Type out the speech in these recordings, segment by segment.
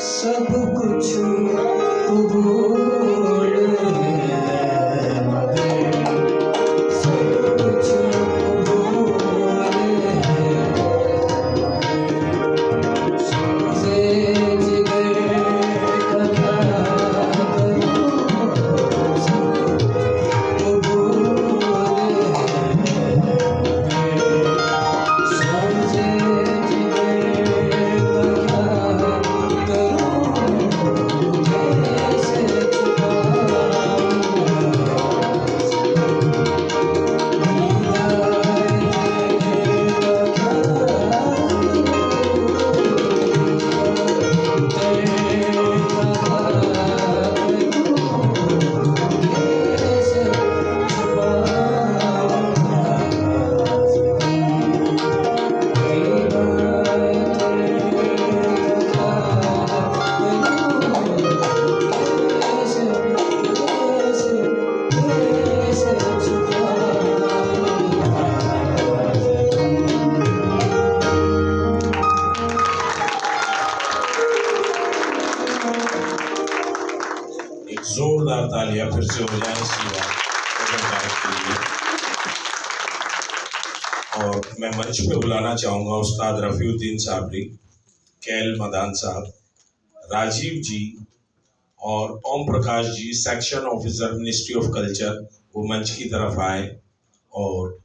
सब कुछ भूल सब कुछ भूल से जिगर कथा करूं सब भूल से जोरदार तालियां फिर से हो जाए इसी बात के लिए। और मैं मंच पे बुलाना चाहूँगा उस्ताद रफ़ीउद्दीन साबरी, कैल मदान साहब, राजीव जी और Om Prakash ji, section officer ministry of culture, वो मंच की तरफ आए और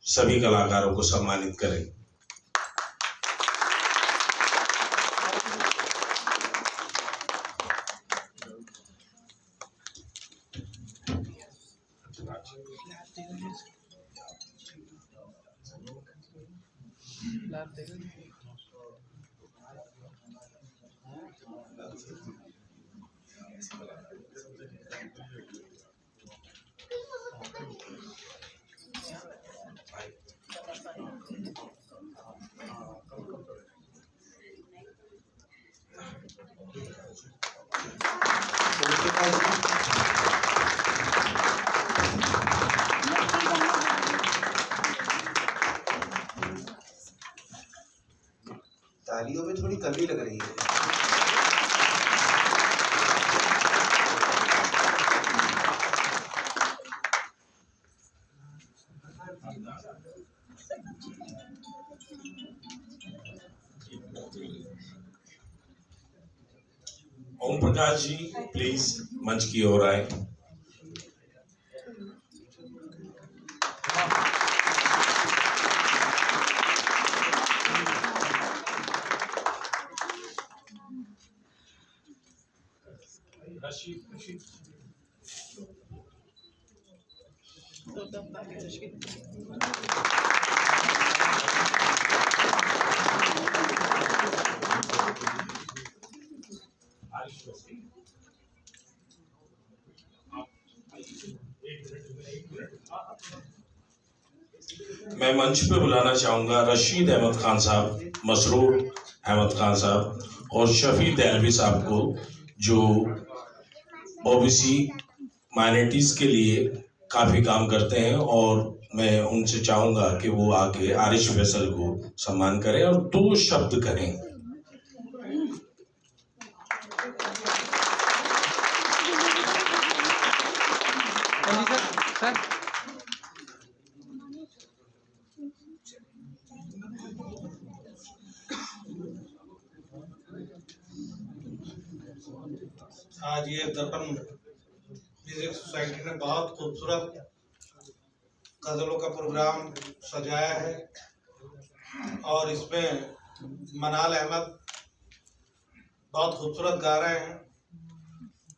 सभी कलाकारों को सम्मानित करें। तालियों में थोड़ी कमी लग रही है। ओम प्रकाश जी प्लीज मंच की ओर आए। मैं मंच पे बुलाना चाहूँगा रशीद अहमद खान साहब, मसरूर अहमद खान साहब और शफी दहलवी साहब को, जो ओबीसी माइनॉरिटीज़ के लिए काफ़ी काम करते हैं, और मैं उनसे चाहूँगा कि वो आके आरिश फैसल को सम्मान करें और 2 शब्द करें। आज ये दर्पण म्यूजिक सोसाइटी ने बहुत खूबसूरत गजलों का प्रोग्राम सजाया है और इसमें मनाल अहमद बहुत खूबसूरत गा रहे हैं।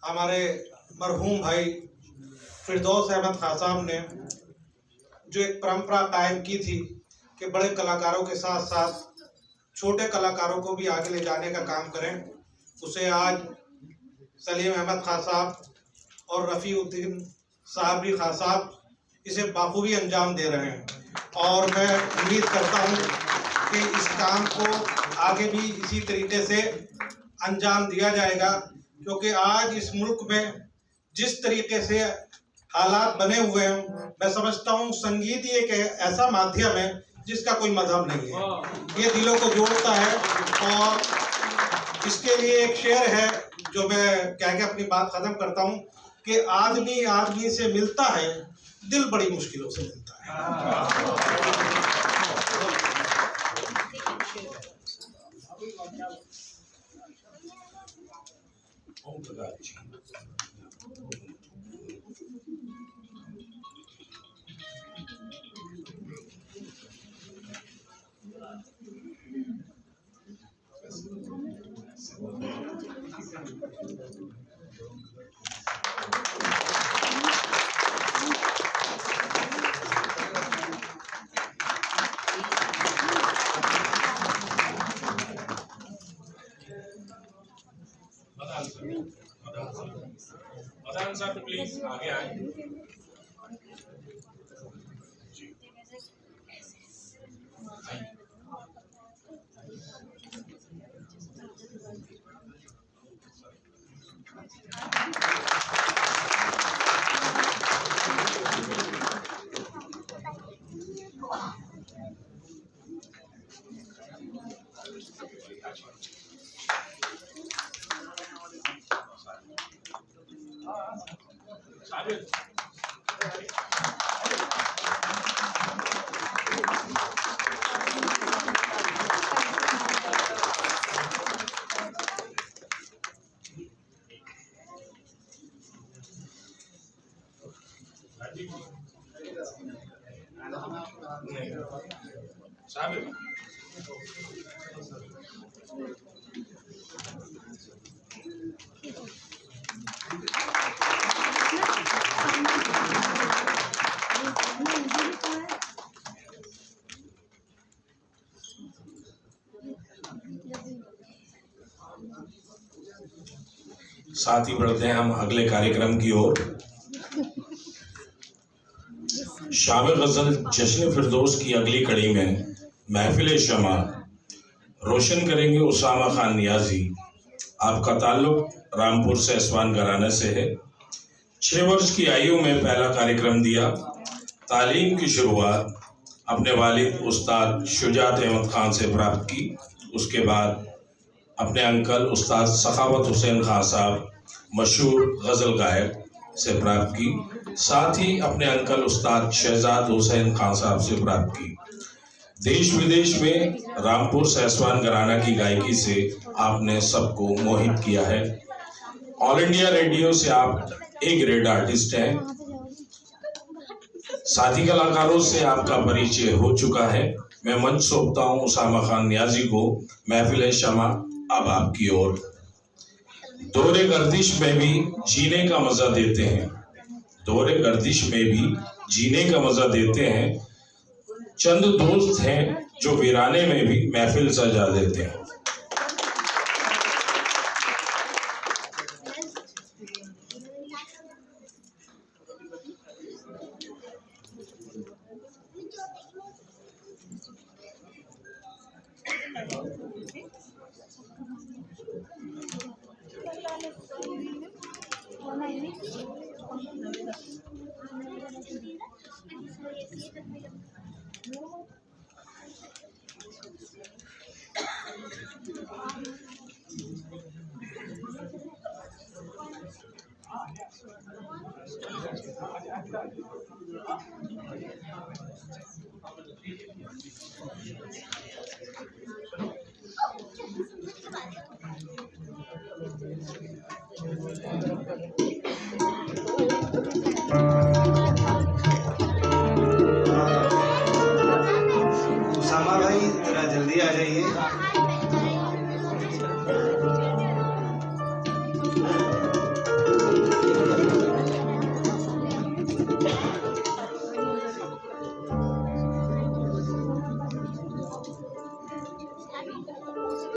हमारे मरहूम भाई फिरदौस अहमद खान साहब ने जो एक परंपरा कायम की थी कि बड़े कलाकारों के साथ साथ छोटे कलाकारों को भी आगे ले जाने का काम करें, उसे आज सलीम अहमद खान साहब और रफ़ीउद्दीन साबरी खान साहब इसे बाखूबी अंजाम दे रहे हैं। और मैं उम्मीद करता हूं कि इस काम को आगे भी इसी तरीके से अंजाम दिया जाएगा, क्योंकि आज इस मुल्क में जिस तरीके से हालात बने हुए हैं, मैं समझता हूं संगीत ही एक ऐसा माध्यम है जिसका कोई मजहब नहीं है, ये दिलों को जोड़ता है। और इसके लिए एक शेर है जो मैं कह के अपनी बात खत्म करता हूं कि आदमी आदमी से मिलता है, दिल बड़ी मुश्किलों से मिलता है। ओम प्रकाश जी। मदान साहब प्लीज आगे आए। साबिर साथ ही बढ़ते हैं हम अगले कार्यक्रम की ओर। शामे गजल जश्न फिरदौस की अगली कड़ी में महफिल शमा रोशन करेंगे उसामा खान नियाजी। आपका ताल्लुक रामपुर से एसवान घराने से है। 6 वर्ष की आयु में पहला कार्यक्रम दिया। तालीम की शुरुआत अपने वालिद उस्ताद शुजात अहमद खान से प्राप्त की। उसके बाद अपने अंकल उस्ताद सखावत हुसैन खान साहब मशहूर गज़ल गायक से प्राप्त की। साथ ही अपने अंकल उस्ताद शहजाद हुसैन खान साहब से प्राप्त की। देश विदेश में रामपुर सैसवान घराना की गायकी से आपने सबको मोहित किया है। ऑल इंडिया रेडियो से आप एक ग्रेड आर्टिस्ट हैं। साथी कलाकारों से आपका परिचय हो चुका है। मैं मंच सौंपता हूँ उसामा खान नियाजी को। महफिल शमा अब आपकी ओर। दौरे गर्दिश में भी जीने का मजा देते हैं। दौरे गर्दिश में भी जीने का मजा देते हैं। चंद दोस्त हैं जो वीराने में भी महफिल सजा देते हैं।